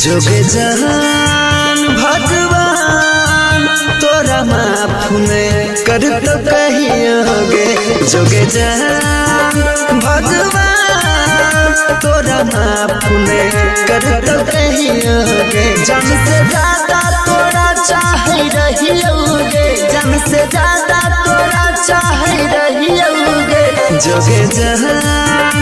जोगे जहान भगवान तोरा माफ में कर तो कहियोगे। जोगे जहान भगवान तोरा माफ में कर तो कहियोगे। जन से ज्यादा तोरा चाह रहियोगे, जन से ज्यादा तोरा चाह रहियोगे। जोगे जहान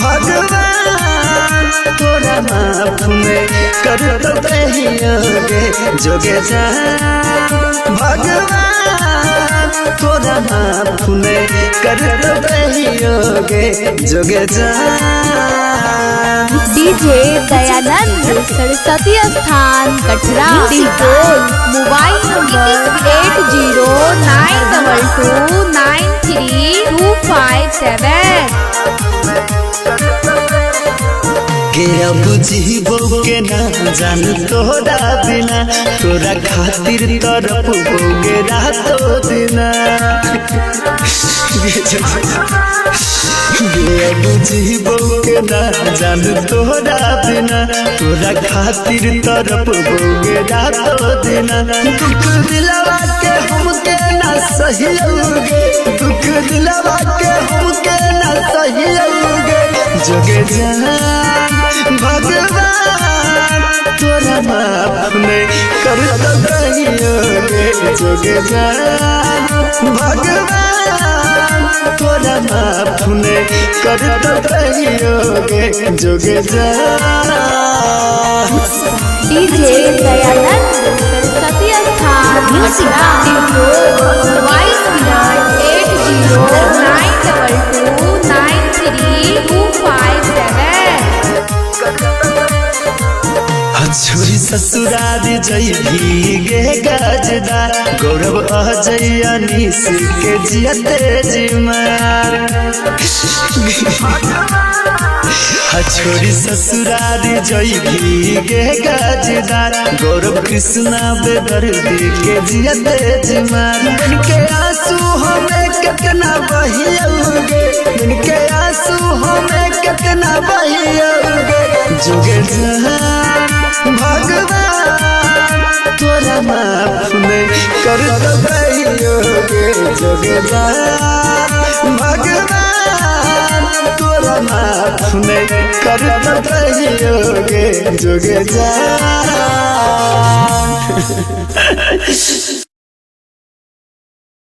भगवान तोरा माफ में कर तो कहियोगे। जोगे जहान भगवान तोरा माफ में कर तो कहियोगे। जोगे जहान डीजे दयानंद सरस्वती स्थान कटरा। Mobile number 8092293257। के अब जीवो के ना जान तोरा बिना, तोरा खातिर तरफ बोगे रातो दिना। अब जीवो के ना जान तोरा बिना, तोरा खातिर तरफ बोगे रातो दिना। दुख दिलवा के हमके ना सहियोगे, दुख दिलवा के हमके ना सहियोगे। जोगे जहान भगवान तोरा माफ में कर तो कहियोगे। जोगे जहान भगवान तोरा माफ में कर तो कहियोगे। जोगे जहान डीजे दयानंद सरस्वती स्थान कटरा। Mobile number 8092293257। छोरी ससुरारी जइभी गे गजदार, गौरव अजय अनीस के जियते जिमार। छोरी ससुरारी जइभी गे गजदार, गौरव कृष्णा बेदर्दी के जियते जिमार। इनके आंसू हमें कितना बहियोगे, इनके आंसू हमें कितना बहियोगे। जोगे जहान भगवान तोरा माफ में कर तो कहियोगे। जोगे जहान भगवान तोरा माफ में कर तो कहियोगे। जोगे जहान